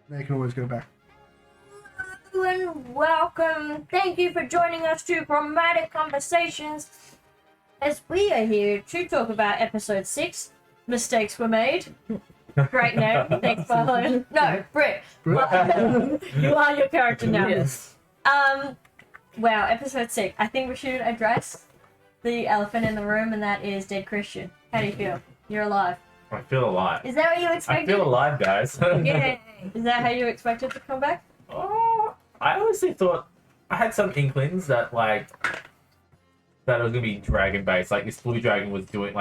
They can always go back. Hello and welcome. Thank you for joining us to Chromatic Conversations. As we are here to talk about episode 6, Mistakes Were Made. Great name. Thanks for following. No, Britt. You are your character now. Yes. Wow, episode 6. I think we should address the elephant in the room, and that is dead Krystiaan. How do you feel? You're alive. I feel alive. Is that what you I expected? feel alive, guys. Yay. Is that how you expected to come back? Oh, I honestly thought I had some inklings that that it was gonna be dragon based. Like this blue dragon was doing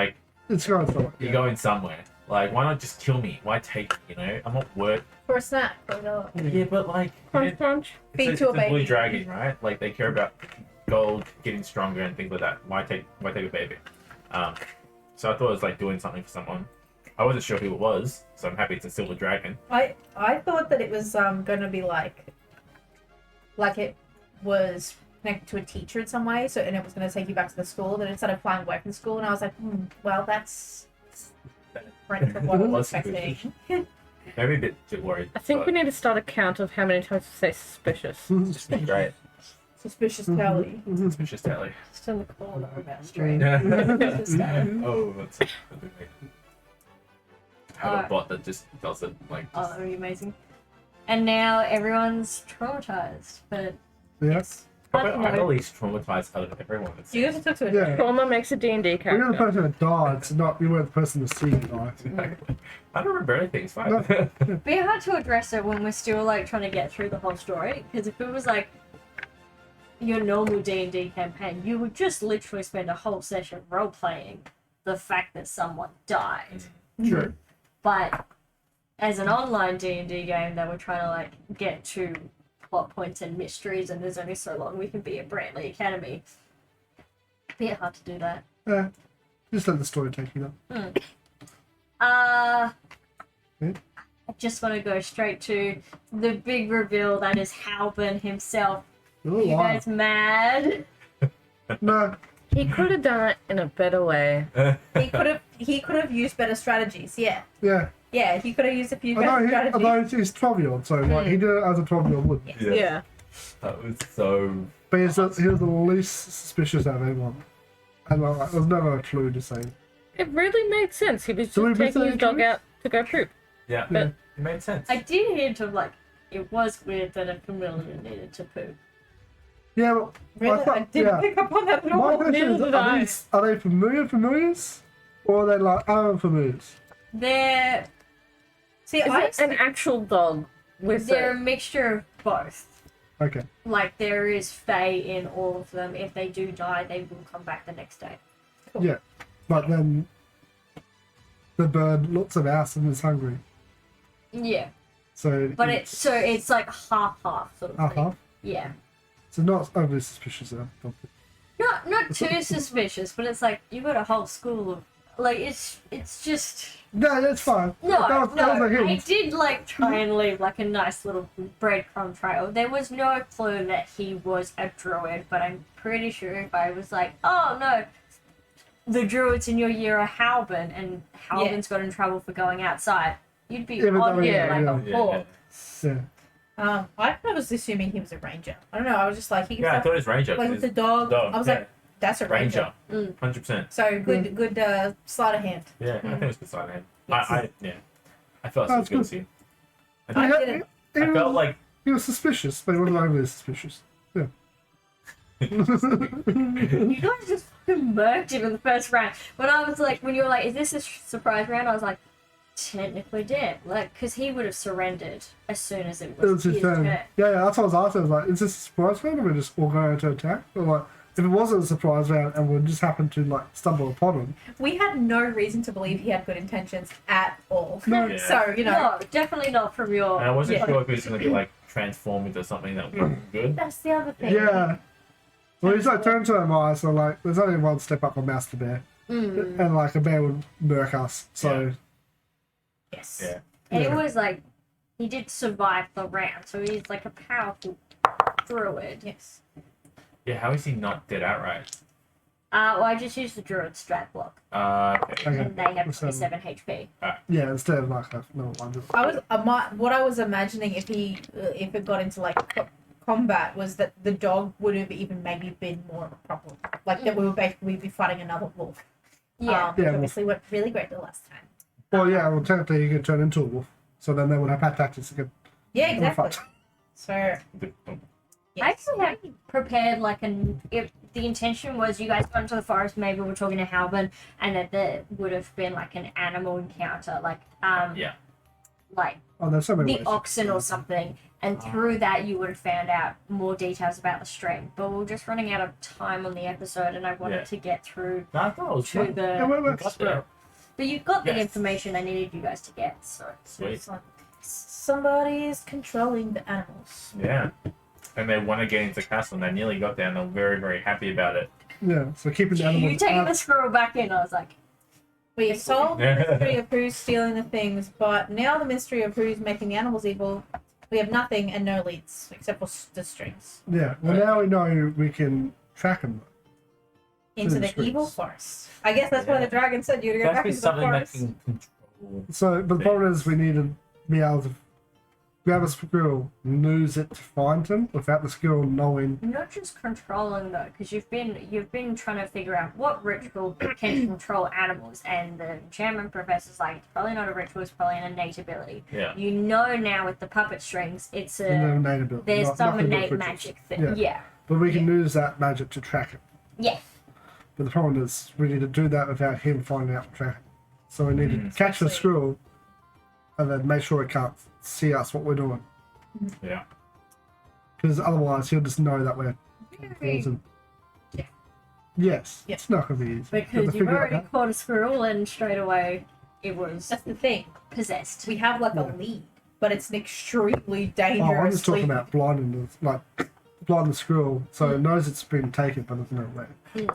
It's going somewhere. you're going somewhere. Like why not just kill me? Why take me? You know, I'm not worth. For a snack. Yeah, but Crunch, crunch. it's Feed to a a blue baby. dragon, right? Like they care about gold getting stronger and things like that. Why take a baby? So I thought it was like doing something for someone. I wasn't sure who it was, so I'm happy it's a silver dragon. I thought that it was gonna be like it was connected to a teacher in some way, so and it was gonna take you back to the school. Then it started flying away from school, and I was like, well, that's different from what I was expecting. Maybe a bit too worried. I think we need to start a count of how many times we say suspicious. Just be great. Suspicious Kelly. Suspicious Telly. Just in the corner about straight. Oh, that's I have a bot that just does it like. Oh, that would be amazing. And now everyone's traumatized, but Yeah. I'm the least traumatized out of everyone. Do you have to talk to a Yeah. Trauma makes a D&D You're the character. person that died, so not you weren't the person to see you die. Exactly. I don't remember anything. It's fine. it'd be hard to address it when we're still like trying to get through the whole story. Because if it was like your normal D&D campaign, you would just literally spend a whole session role playing the fact that someone died. True. But as an online D&D game that we're trying to like get to plot points and mysteries, and there's only so long we can be at Brantley Academy, it'd be hard to do that. Yeah. Just let the story take you though. I Hmm? just want to go straight to the big reveal that is Halbin himself. Oh, Are you wow. guys mad? No. He could have done it in a better way. He could have used better strategies. Yeah, Yeah. he could have used a few I better know, strategies. although he's 12-year-old, so like, he did it as a 12-year-old would. Yeah. That was so. But he was the least suspicious out of everyone. And like, there was never a clue to say. It really made sense. He was Do we just miss taking his any dog clues? out to go poop. Yeah, Yeah. it made sense. I did hint of like, it was weird that a chameleon needed to poop. Yeah, but Really, I didn't pick up on that at My all. question is, Neither did I. are they familiars? Or are they like unfamiliars? They're See, Is it an actual dog with a a... mixture of both. Okay. Like, there is fae in all of them. If they do die, they will come back the next day. Yeah. But then the bird looks of ass and is hungry. Yeah. So But it's like half sort of thing. Uh-huh. Yeah. So not overly suspicious though. Not too suspicious, but it's like you got a whole school of like it's just No, that's fine. no. that was a I hint. did like try and leave like a nice little breadcrumb trail. There was no clue that he was a druid, but I'm pretty sure if I was like, oh no, the druids in your year are Halbin, and Halbin's got in trouble for going outside, you'd be Even on though- him yeah, like yeah. a hawk. Yeah. I was assuming he was a ranger. I don't know. I was just like, he Yeah, I thought it was Ranger. like with the dog. I was like, that's a ranger. Ranger. 100%. So good sleight of hand. Yeah, I think it was good side hand. Yes. I felt That's so good good. to see. I He- didn't. he I felt was- like he was suspicious, but he wasn't overly suspicious. Yeah. You guys just fucking murked him in the first round. When you were like, is this a surprise round? I was like, technically did. Like, because he would have surrendered as soon as it It was was his his turn. turn. Yeah, that's what I was asking. I was like, is this a surprise round or we're just all going to attack? Or like, if it wasn't a surprise round and we just happened to like stumble upon him. We had no reason to believe he had good intentions at all. No. Yeah. So, you know, No, definitely not from your. and I wasn't yeah. sure if it was going to be like transformed into something that wasn't good. That's the other thing. Yeah. Well, he's like turned to a mouse, so like, there's only one step up from mouse to bear. Mm. And like, a bear would murk us, so. yes. Yeah. And it Yeah. was like, he did survive the round, so he's like a powerful druid. Yes. Yeah, how is he not dead outright? Well, I just used the druid strat block, Okay. Okay. and they have So- 27 HP. Yeah, instead of like a normal one. What I was imagining if it got into like combat was that the dog would have even maybe been more of a problem. Like that we would basically be fighting another wolf. Yeah. Which Yeah, obviously went really great the last time. Well, yeah, well, technically you could turn into a wolf, so then they would have had tactics to get Yeah, exactly. fight. So I actually had prepared like if the intention was you guys got into the forest, maybe we're talking to Halbin, and that there would have been like an animal encounter, like Yeah. like Oh, there's so many the ways. oxen or something, and through that you would have found out more details about the stream. But we're just running out of time on the episode, and I wanted Yeah. to get through No, I thought it was to fun. Yeah, the. well, We that's- got there. But you got the Yes. information I needed you guys to get. So Sweet. it's like somebody is controlling the animals. Yeah. And they want to get into castle, and they nearly got there, and they're very, very happy about it. Yeah, so keeping the animals you taking out. the squirrel back in, I was like, We solved the mystery of who's stealing the things, but now the mystery of who's making the animals evil, we have nothing and no leads except for the strings Yeah, well now we know we can track them. into the the strings. evil forest. I guess that's why Yeah. the dragon said you to go That's back be into the something that forest. can control. So, but the problem is we need to be able to grab a squirrel, lose it to find him without the squirrel knowing. not just controlling though, because you've been trying to figure out what ritual can control animals, and the enchantment professor's like, it's probably not a ritual, it's probably an innate ability. Yeah. You know now with the puppet strings, it's And a then innate ability. there's not- some nothing but innate rituals. magic thing. Yeah. Yeah. But we can use that magic to track him. Yeah. But the problem is we need to do that without him finding out the track. So we need to catch the Exactly. squirrel and then make sure he can't see us what we're doing. Yeah. Because otherwise he'll just know that we're towards him. Yeah. Yes, Yeah. it's not going to be easy. But Because to you've figure already out caught a squirrel and straight away it was That's the thing. possessed. We have like Yeah. a lead, but it's an extremely that. Oh, I'm just dangerous talking lead. about blinding the squirrel so it knows it's been taken but there's no way.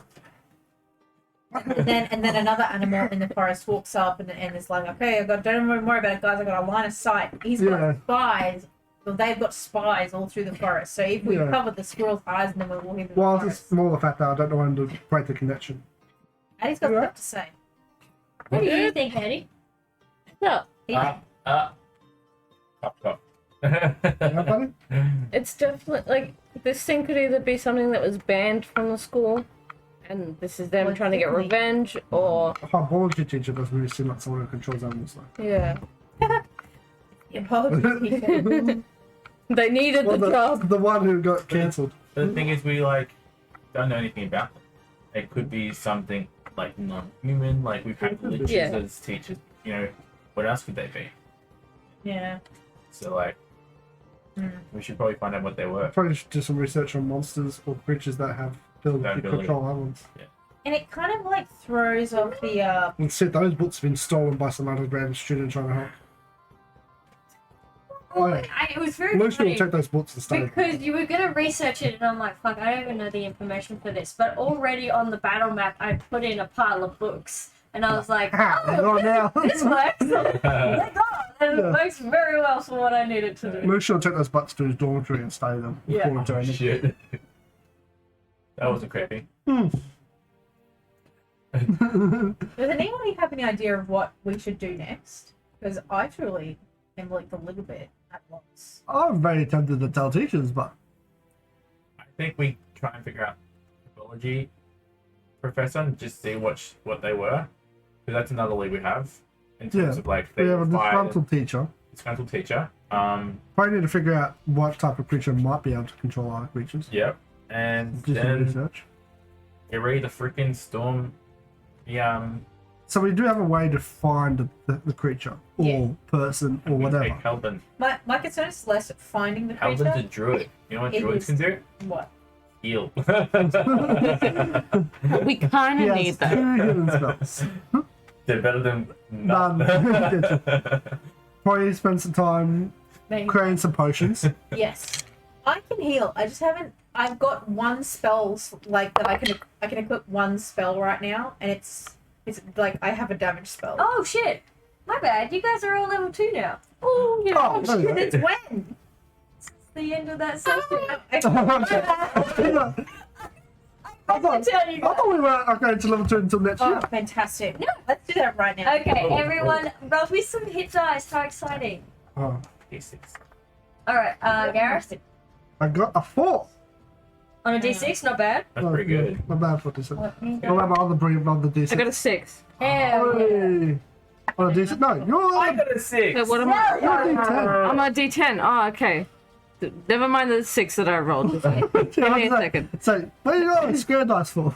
And then another animal in the forest walks up and is like, okay, don't worry about it, guys. I got a line of sight. He's got Yeah. spies. Well, they've got spies all through the forest. So if we Yeah. cover the squirrel's eyes and then we're walking through Well, the it's forest, more the fact that I don't know when to break the connection. Eddie's got Yeah. stuff to say. What do you think, Eddie? No, He- Cup. Yeah, buddy? it's definitely like this thing could either be something that was banned from the school, and this is them Well, trying to get definitely. revenge, or A biology teacher doesn't really seem like someone who controls animals though. yeah, The apology teacher. they needed Well, the job. the one who got cancelled. But the thing is, we don't know anything about them. It could be something like non-human. Like we've had religions Yeah. as teachers. You know, what else could they be? Yeah. So like, we should probably find out what they were. Probably should do some research on monsters or creatures that have ability That to ability. control animals. And it kind of like throws off the And said those books have been stolen by some underground student trying to help. Oh, yeah. It was very Lucy will funny check those books and study. because you were gonna research it, and I'm like, fuck, I don't even know the information for this. But already on the battle map, I put in a pile of books, and I was like, oh, Right now. this works. Thank God. And it Yeah. works very well for what I needed to do. Lucy will take those books to his dormitory and study them Yeah. before doing it. Shit. That wasn't creepy. Does anybody have any idea of what we should do next? Because I truly am like a little bit at loss. I'm very tempted to tell teachers, but I think we try and figure out the biology professor and just see what they were. Because that's another lead we have in terms Yeah. of like they we have a were fired. disgruntled teacher. Disgruntled teacher. Probably need to figure out what type of creature might be able to control other creatures. Yep. And Do some then research. get ready to freaking storm the So we do have a way to find the creature or Yeah. person or whatever. Helbin. My concern is less finding the Helbin's creature. a druid. You know what It druids is- can do? What? Heal. We kind He of has need two that. healing spells. They're better than None. Probably spend some time Maybe. creating some potions. Yes, I can heal. I just haven't. I've got one spell like that. I can equip one spell right now, and it's like I have a damage spell. Oh shit! My bad. You guys are all level 2 now. Oh yeah. Oh, there you go. It's when. It's the end of that session. I I thought we weren't going to level 2 until next Oh, year. fantastic. No, let's do that right now. Okay, Oh, everyone, roll me some hit dice. How exciting! Oh, D6. All right, Gareth, I got a 4. on a D6, not bad. That's pretty good. Not bad for this. What What about my other brilliant on the D6? I got a 6. Hell yeah. Hey. On a D6? No, you're I on got a 6. Wait, what am I? you're on D10. I'm on D10. Oh, okay. Never mind the 6 that I rolled. Give me a second. So, what are you got square dice for?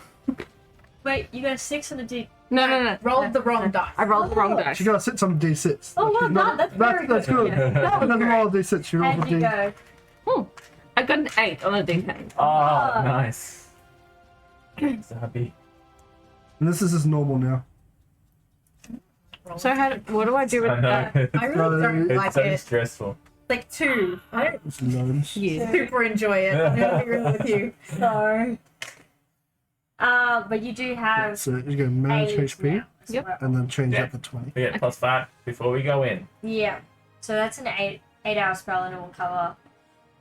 Wait, you got a 6 on a D. No. Rolled the wrong dice. I rolled the wrong dice. She got 6 on D6. Oh, well done. That's very That's good. good. Yeah. And then roll a D6. She rolls a How'd you D. go? I got an 8 on a D10. Oh, nice. So happy. And this is just normal now. So what do I do with I know. that? I really don't It's like so it. stressful. Like 2. I don't It's loans. Yeah. super enjoy it. I'm gonna be real with you. Sorry. But you do have So you go manage 8 HP now as Yep. well. and then change Yeah. that to 20. But yeah, +5 before we go in. Yeah. So that's an 8 hour spell, and it will cover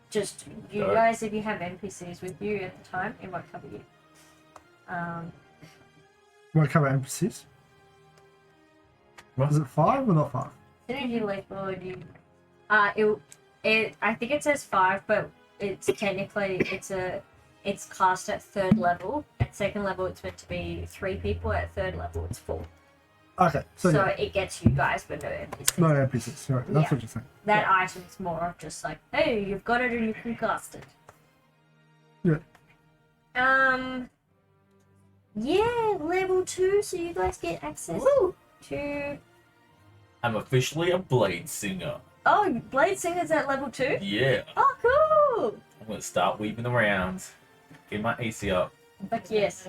just you Alright. guys. If you have NPCs with you at the time, it won't cover you. Want to cover NPCs? What? Is it 5 or not 5? Synergy lethal. I think it says 5, but it's technically it's cast at 3rd level. At 2nd level, it's meant to be 3 people. At 3rd level, it's 4. Okay, so, So yeah. it gets you guys, but no NPCs. No NPCs. Right, that's Yeah. what you're saying. That item's more of just like, hey, you've got it and you can cast it. Yeah. Yeah, level 2, so you guys get access to. I'm officially a blade singer. Oh, Blade Singer's at level 2? Yeah. Oh, cool! I'm gonna start weaving around. Get my AC up. But yes.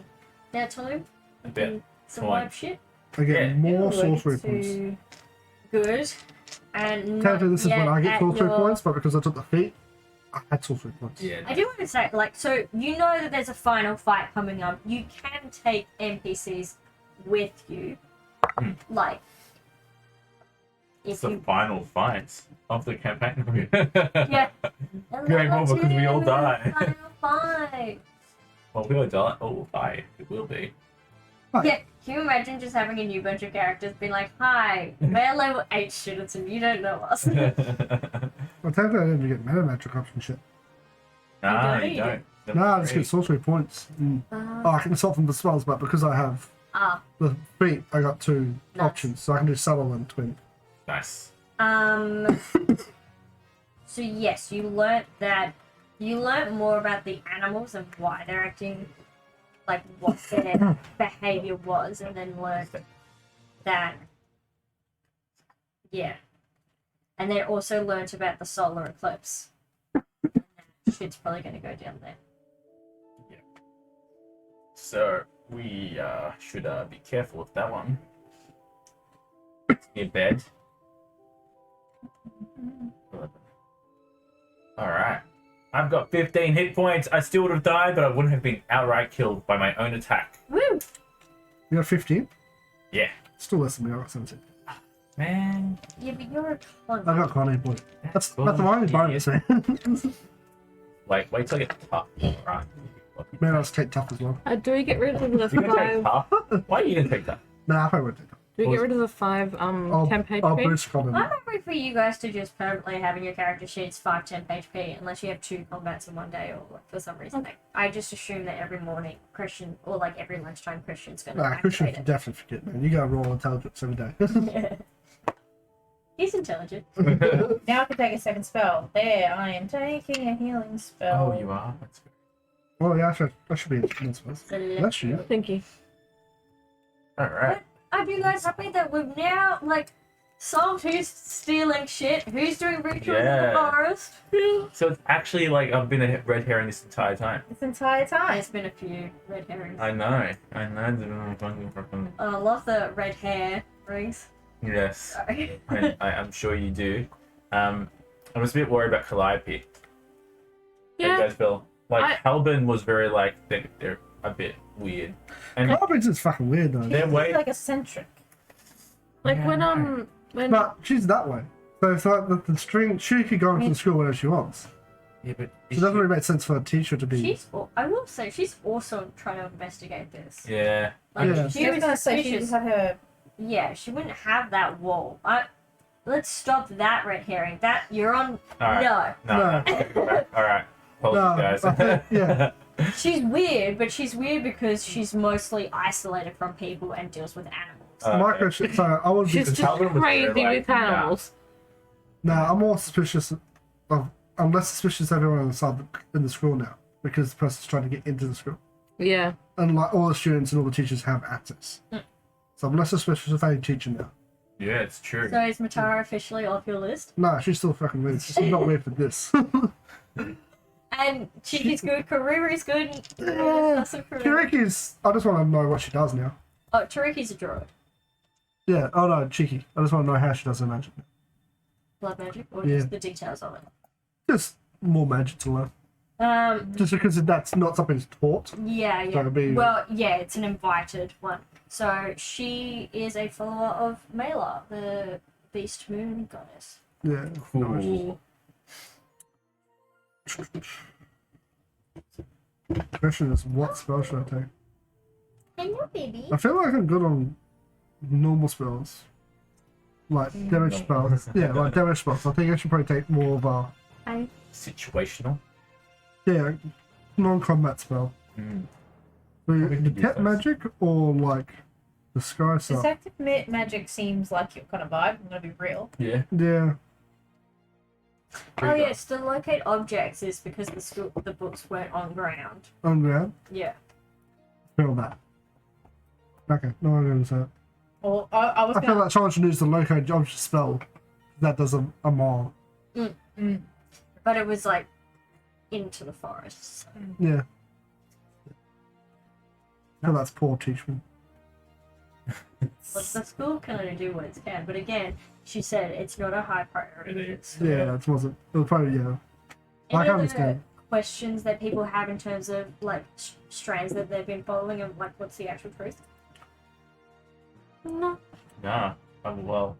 Now time. A bit. do Some Fine. wipe shit. I get Yeah. more Ooh, sorcery I get points. to- Good. And Technically, this is when I get at sorcery your- points, but because I took the feat, I had sorcery points. Yeah. I do want to say, like, so you know that there's a final fight coming up. You can take NPCs with you. Hmm. Like, It's if the you. final fight of the campaign. Yeah. Game over because we all die. Final fight. Well, we all die. Oh, bye. It will be. Yeah, can you imagine just having a new bunch of characters being like, hi, we're level 8 students and you don't know us. Well, technically, I didn't get meta magic ups and shit. Nah, don't you need don't. No, I just get sorcery points. Oh, I can swap from the spells, but because I have Ah, the feat, I got 2 Nice. options, so I can do subtle and twin. Nice. so yes, you learnt more about the animals and why they're acting, like what their behavior was, and then learned that, yeah. And then also learnt about the solar eclipse. Shit's probably gonna go down there. So we should be careful with that one. Near bed. Alright. I've got 15 hit points. I still would have died, but I wouldn't have been outright killed by my own attack. Woo! You got 15? Yeah. Still less than me, I got 17. Man. Yeah, but you're a con. I got Connie point. That's cool. the only Yeah, bonus, man. Wait till I get tough. Alright. Man, I was take tough as well. Do we get rid of the You gonna take 5? tough? Why are you gonna take that? Nah, I probably won't take tough. Do we get rid of the 5 I'll 10 page I'll page? boost combat. I'm happy for you guys to just permanently have in your character sheets 5 10-page P unless you have 2 combats in one day or like, for some reason. Like, I just assume that every morning Christian or like every lunchtime Christian's gonna Nah, Christian activate can definitely forget, man. You gotta roll intelligence every day. it. He's intelligent. Now I can take a second spell. There, I am taking a healing spell. Oh, you are? That's good. Oh, yeah, I should be in this. That's you. Thank you. Alright. Are you guys happy that we've now like solved who's stealing shit, who's doing rituals in the Yeah. forest? So it's actually like I've been a red herring this entire time. This entire time. There's been a few red herrings. I know. Fucking I love the red hair rings. Yes. Sorry. I'm sure you do. I was a bit worried about Calliope. How you Yeah. guys feel? Like I- Halbin was very like they're a bit weird, and Robbins is fucking weird, though. they're She's way. like eccentric. Like Yeah, when But she's that way. So it's like the string, she could go into the school whenever she wants. Yeah, but So it doesn't really make sense for a teacher to be. I will say, she's also trying to investigate this. yeah. Like, Yeah. she I was was gonna say she suspicious. had her. Yeah, she wouldn't have that wall. Let's stop that red herring. That you're on. All right. No, No. All right. Apologies, No, guys. I think- yeah. she's weird, but she's weird because she's mostly isolated from people and deals with animals. My Okay. question. So I would be. She's just Calvin was crazy very, with like, animals. Nah, I'm more suspicious of. I'm less suspicious of everyone inside in the school now because the person's trying to get into the school, Yeah. and like all the students and all the teachers have access. So I'm less suspicious of any teacher now. Yeah, it's true. So is Matara officially off your list? Nah, she's still fucking weird. She's not weird for this. And Chiki's good, Karuri's good. That's a Karuri. Chiriki's. I just want to know what she does now. Oh, Tariki's a druid. Yeah. Oh no, Chiki. I just want to know how she does her magic. Blood magic, or Yeah. just the details of it. Just more magic to learn. Just because that's not something that's taught. Yeah, So yeah. it'd be- Well, yeah, it's an invited one. So she is a follower of Mela, the Beast Moon goddess. Yeah. Cool. The question is, what spell should I take? Hello, baby. I feel like I'm good on normal spells. Like damage spells. Yeah, like damage spells. I think I should probably take more of a Situational. non-combat spell. Mm. The detect magic or like the sky stuff. Detective magic seems like your kind of vibe. I'm gonna be real. Yeah. Yeah. Oh yes, the locate objects is because the books weren't on ground. On ground. Yeah. Feel that. Okay, no one knows that. Or I was I feel gonna. like someone should use the locate object spell. That does a mile. But it was like into the forest. So. Yeah. I feel that's poor teaching. But the school can only do what it can. But again, she said it's not a high priority. It's Yeah, that wasn't. It was probably I Any can other understand. questions that people have in terms of like strands that they've been following and like what's the actual truth? No. Nah. Oh, well.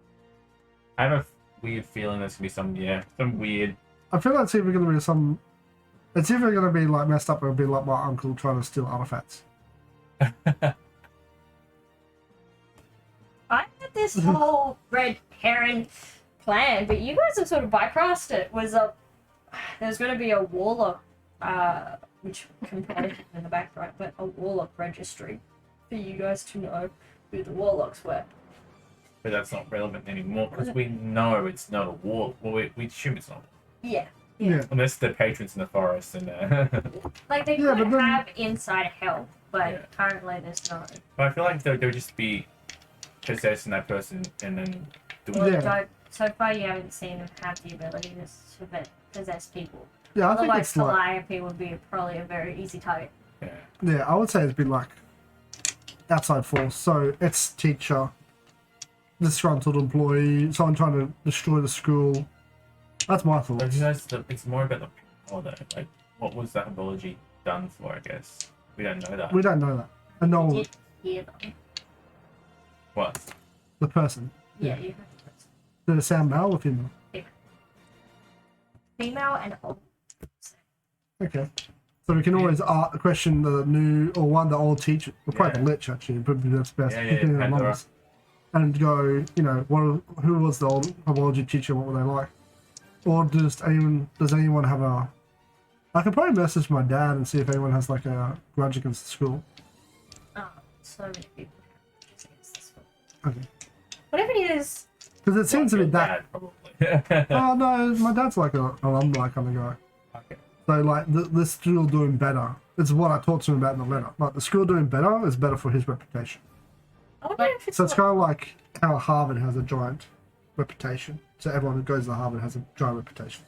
I have a weird feeling there's gonna be some weird. I feel like it's either going to be some. It's either going to be like messed up or it'll be like my uncle trying to steal artifacts. I had this whole red herring plan, but you guys have sort of bypassed it. There's going to be a warlock, which can probably be in the back right, but a warlock registry for you guys to know who the warlocks were. But that's not relevant anymore because we know it's not a war. Well, we assume it's not. Yeah. Yeah. Unless they're patrons in the forest and. Like they Yeah, could but then- have inside help, but Yeah. currently there's no. But I feel like they would just be possessing that person and then doing. Well, Yeah. so far you haven't seen them have the ability to possess people. Yeah, I think Otherwise, it's like. Calliope would be probably a very easy target. Yeah. Yeah, I would say it'd be like outside force. So it's teacher, disgruntled employee, someone trying to destroy the school. That's my But thoughts. you guys, it's more about the power though. Like, what was that apology done for? I guess we don't know that. We don't know that. And no, You did hear them. What? the person. Yeah, you heard the person. Did it sound male or female? Female and old. Okay. So we can always question the new or one the old teacher, or probably the lich actually, would be the best. Yeah, yeah, picking the Pandora. numbers. And go, who was the old biology teacher? What were they like? Or does anyone have a? I can probably message my dad and see if anyone has like a grudge against the school. Oh, so many people have grudges against this one. Okay. Whatever it is, Because it seems to be Your that. dad, probably. Oh no, my dad's like an alumni kind of guy. Okay. So like the school doing better. It's what I talked to him about in the letter. Like the school doing better is better for his reputation. I wonder if it's So it's kind of like how Harvard has a giant reputation. So everyone who goes to Harvard has a giant reputation.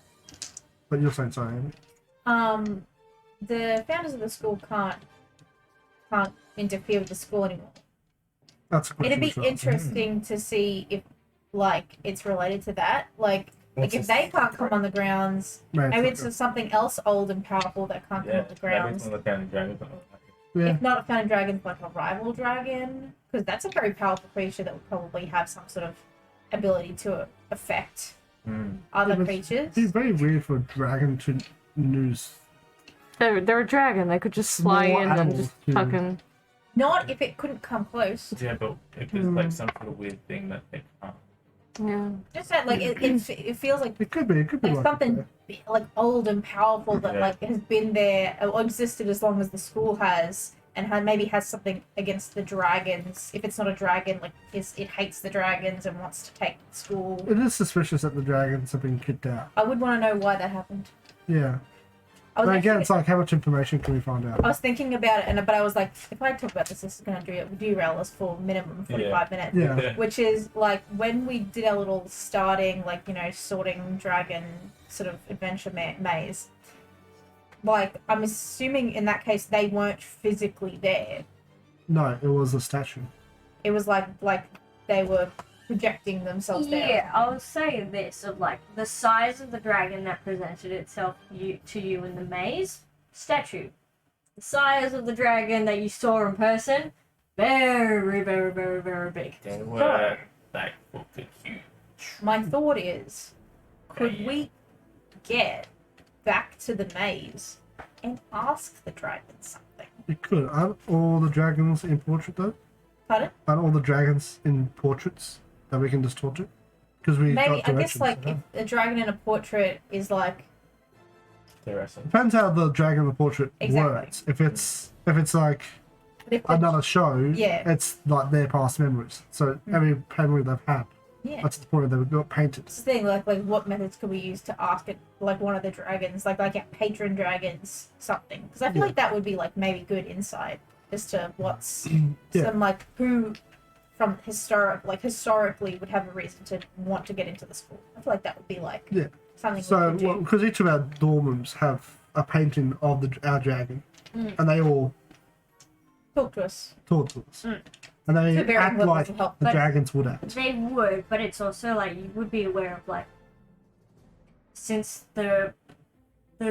But you're saying sorry, Amy? the founders of the school can't interfere with the school anymore. That's a question. It'd be as well. interesting to see if like it's related to that. Like What's if this? they can't come on the grounds, maybe Maybe it's just something else old and powerful that can't come Yeah, on the maybe it's grounds. one of the founding dragons. yeah. If not a founding dragon, like a rival dragon, because that's a very powerful creature that would probably have some sort of ability to affect Mm. other Yeah, but creatures. It'd be very weird for a dragon to news. They're a dragon. They could just fly Small in and animals, just too. fucking. Not if it couldn't come close. Yeah, but if there's like some sort of weird thing that they can't. Yeah. Just that, like, it feels like It could be like something like old and powerful that Yeah. like has been there or existed as long as the school has, and maybe has something against the dragons. If it's not a dragon, like it hates the dragons and wants to take the school. It is suspicious that the dragons have been kicked out. I would want to know why that happened. Yeah. I was But again, actually- it's like, how much information can we find out? I was thinking about it, but I was like, if I talk about this is going to derail us for minimum 45 minutes. Yeah. Which is like when we did our little starting, like, you know, sorting dragon sort of adventure maze. Like, I'm assuming in that case they weren't physically there. No, it was a statue. It was like they were projecting themselves there. Yeah, I was saying this of like the size of the dragon that presented itself to you in the maze statue. The size of the dragon that you saw in person, very, very, very, very big. They were like fucking huge. My thought is, could we get back to the maze and ask the dragon something? You could. Aren't all the dragons in portrait though? Pardon? Aren't all the dragons in portraits that we can just talk to? Because we Maybe, got I directions. guess, like, if a dragon in a portrait is like, Interesting. Depends how the dragon in the portrait Exactly. works. If it's like if the- another show, Yeah. it's like their past memories. So every memory they've had, yeah. that's the point they got painted. It's the thing, like what methods could we use to ask it, like one of the dragons, like our patron dragons, something? Because I feel Yeah. like that would be like maybe good insight as to what's Yeah. some like who from historically would have a reason to want to get into the school. I feel like that would be like Yeah. something So, we could do. because each of our dorm rooms have a painting of our dragon, and they all Talk to us. talk to us, Mm. and they To varying act levels like of help. the But- dragons would act. They would, but it's also like you would be aware of like since the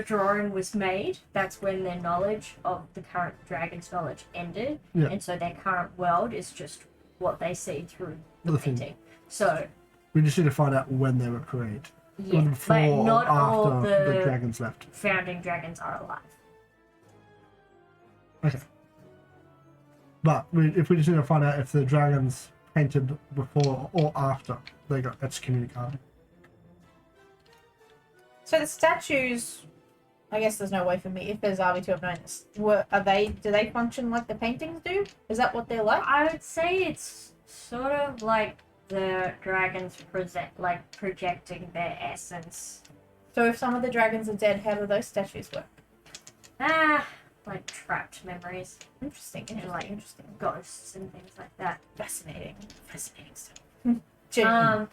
drawing was made, that's when their knowledge of the current dragon's knowledge ended, Yeah. and so their current world is just what they see through the The thing. painting. So We just need to find out when they were created, yeah, before but or not all after the the dragons left. founding dragons are alive. Okay. But if we just need to find out if the dragons painted before or after they got excommunicated. So the statues, I guess there's no way for me if there's Arby to have known this. Do they function like the paintings do? Is that what they're like? I would say it's sort of like the dragons projecting their essence. So if some of the dragons are dead, how do those statues work? Like trapped memories, Interesting, like- interesting. ghosts and things like that. Fascinating stuff. Genuine.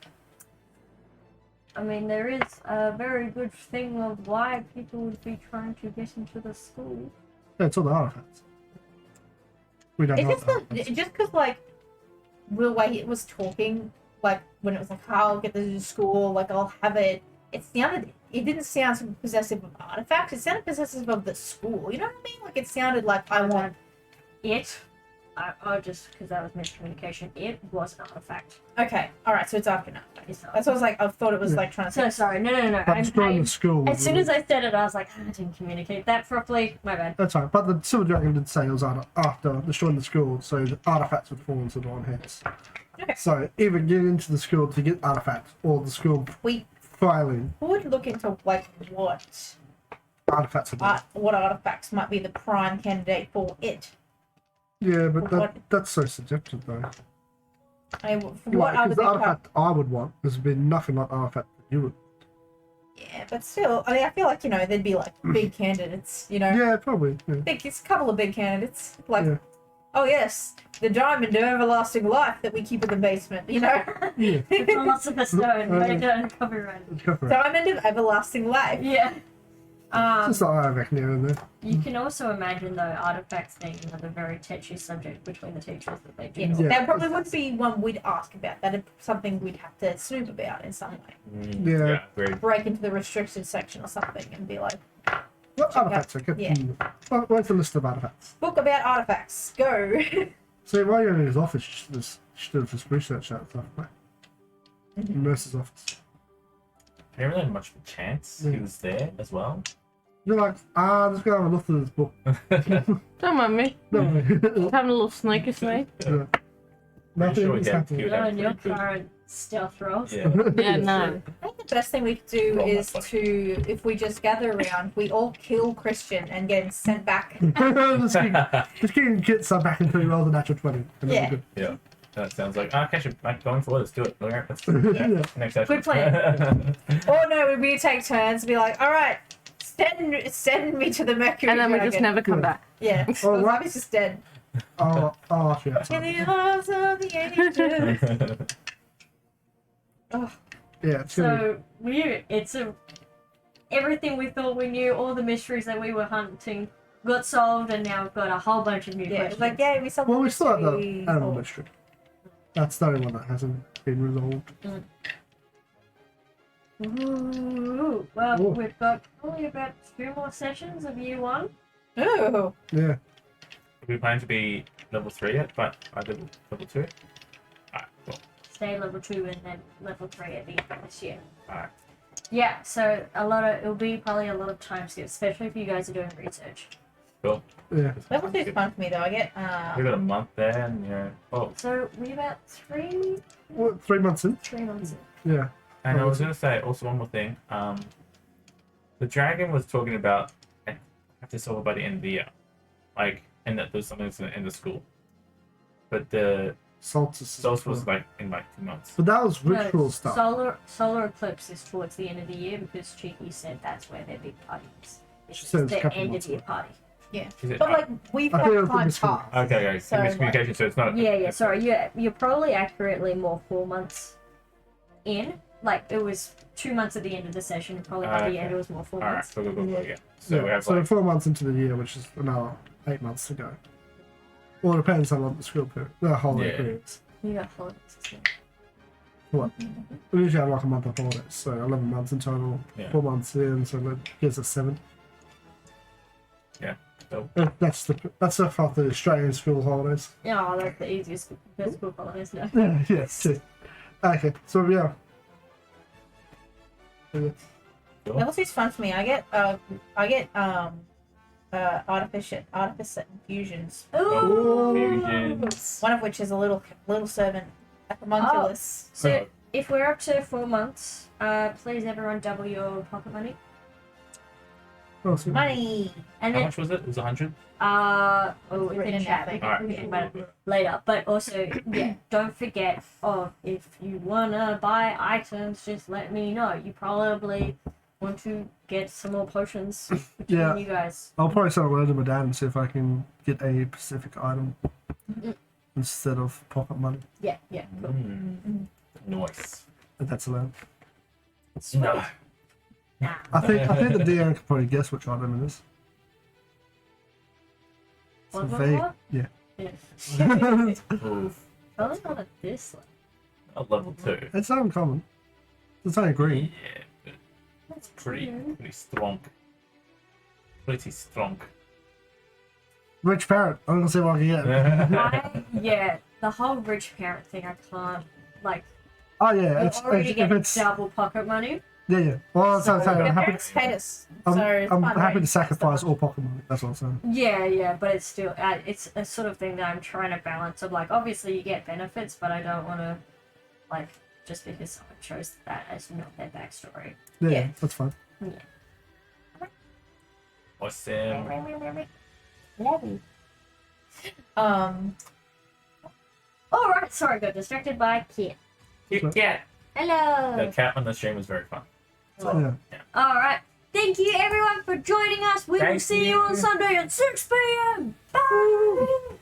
I mean, there is a very good thing of why people would be trying to get into the school. Yeah, it's all the artifacts. We don't know. It's just because like the way it was talking, like when it was like, oh, I'll get this to school, like I'll have it. It didn't sound so possessive of artifacts. It sounded possessive of the school. You know what I mean? Like it sounded like I want. Just because that was miscommunication, it was an artifact. Okay, all right. So it's after now. It's not. That's what I was like. I thought it was Yeah. like trying to So say. sorry, no. But destroying the school. As soon as I said it, I was like, I didn't communicate that properly. My bad. That's right. But the Silver Dragon did say it was after destroying the school, so the artifacts would fall into the wrong hands. Okay. So either get into the school to get artifacts, or the school We filing would look into like what artifacts. Are there. what artifacts might be the prime candidate for it. Yeah, but what- that's so subjective though. I mean, what are Because the the big artifact I would want has been nothing like the artifact that you would. Yeah, but still, I mean, I feel like, you know, there'd be like big candidates, you know? Yeah, probably. Yeah. It's a couple of big candidates. Like, Yeah. oh yes, the diamond of everlasting life that we keep in the basement, you know? Yeah. Philosopher's Stone, but it doesn't copyright. It's copyright. Diamond of everlasting life. Yeah. Just the artifact here and there. You can also imagine though artifacts being another very touchy subject between the teachers that they do. Yes, Yeah. that probably would be one we'd ask about. That'd be something we'd have to snoop about in some way. Yeah. Very. Break into the restricted section or something and be like, What Check artifacts are good? yeah. Where's the list of artifacts? book about artifacts, go. See, while you're in his office, you should have just researched that stuff, right? Mhm. Nurse's office. I didn't really have much of a chance he was there as well. You're like, just go have a look at this book. Don't mind me. No, Having a little sneaky snake. yeah. Nothing sure is he happening. would Not have on your pretty good- current stealth rolls. Yeah. Yeah, no. I think the best thing we could do Roll is that to, if we just gather around, we all kill Krystiaan and get him sent back. just getting kids back until you roll the natural 20. And then Yeah. we're Yeah. That sounds like okay. Going forward, let's do it. Okay, let's good. yeah. Yeah. Next session. Good plan. Or no, we take turns and be like, all right, send me to the Mercury And then we Dragon. just never come Yeah. back. Yeah. Oh, Well, what? Zabi's just dead. Oh, shit. In Sorry. the arms of the angels. Oh, Yeah, it's gonna So it's everything we thought we knew, all the mysteries that we were hunting got solved, and now we've got a whole bunch of new yeah, it's questions. like, yeah, we solved Well, we the still have the mystery. animal mystery. That's the only one that hasn't been resolved. Ooh, well, Ooh. we've got probably about 2 more sessions of year 1. Ooh. Yeah. We plan to be level 3 yet, but I did level 2. Alright, cool. Stay level 2 and then level 3 at the end of this year. Alright. Yeah, so it'll be probably a lot of time skips, especially if you guys are doing research. Cool. Yeah. Level 2 is fun for me though. I get We got a month there, and you know. Oh, So we about 3 What, 3 months in? months in. Yeah. and I was gonna say also one more thing. The dragon was talking about I have to solve it by the end of the year, like, and that there's something that's in the school. But the Solstice. solstice was like in like 2 months. But that was ritual No, stuff. Solar eclipse is towards the end of the year because Cheeky said that's where their big party is. It's She said it's a the couple end of months year away. party. Is it? But like we've I got think it was time this one. passed. Okay, So, miscommunication. So it's not. Yeah, sorry. You're probably accurately more 4 months in. Like it was 2 months at the end of the session. Probably by the Okay. end it was more 4 All right, months. cool. Yeah. So Yeah. we have So like 4 months into the year, which is another 8 months to go. Well, it depends on what the school period, the holiday Yeah. periods. You got holidays. So. What? We usually have like a month of holidays, so 11 months in total. Yeah. 4 months in, so that gives us 7. Yeah, so- That's the half the Australian school holidays. Yeah, that's the easiest best school holidays now. Yeah, yes. Too. Okay, so yeah. cool. Level 2 is fun for me. I get artifice infusions. Oh, Ooh. fusions. One of which is a little servant, a homunculus. So if we're up to 4 months, please everyone double your pocket money. Oh, so Money. And How then much was it? It was 100. it's Written in in chat. that We thing. can think about it later. But also, yeah, don't forget. If you wanna buy items, just let me know. You probably want to get some more potions between Yeah. you guys. I'll probably send a word to my dad and see if I can get a specific item instead of pocket money. Yeah, cool. Nice. If that's allowed. No. Nah. I think the DM could probably guess which item it is. It's What, vague. what? Yeah. Yeah. Oof. Probably not at this level. A level 2. It's uncommon. It's only green. Yeah, but That's pretty cute. strong. Pretty strong. Rich parrot. I'm gonna see what I can get. Yeah, the whole rich parent thing, I can't, like, Oh yeah, you're it's already if getting it's double pocket money. yeah. Well, that's what I'm saying. Your I'm happy. parents hate us. I'm, so it's I'm fine, happy right? to sacrifice all pocket money. That's what I'm saying. Yeah, but it's still, it's a sort of thing that I'm trying to balance of, like, obviously you get benefits, but I don't want to, like, just because someone chose that as not their backstory. Yeah, Yeah. that's fine. Awesome. Alright, sorry, got distracted by Kit. Cute cat. Hello! The cat on the stream was very fun. Yeah. Alright, thank you everyone for joining us. We will Thank see you on you. Sunday at 6 p.m. Bye!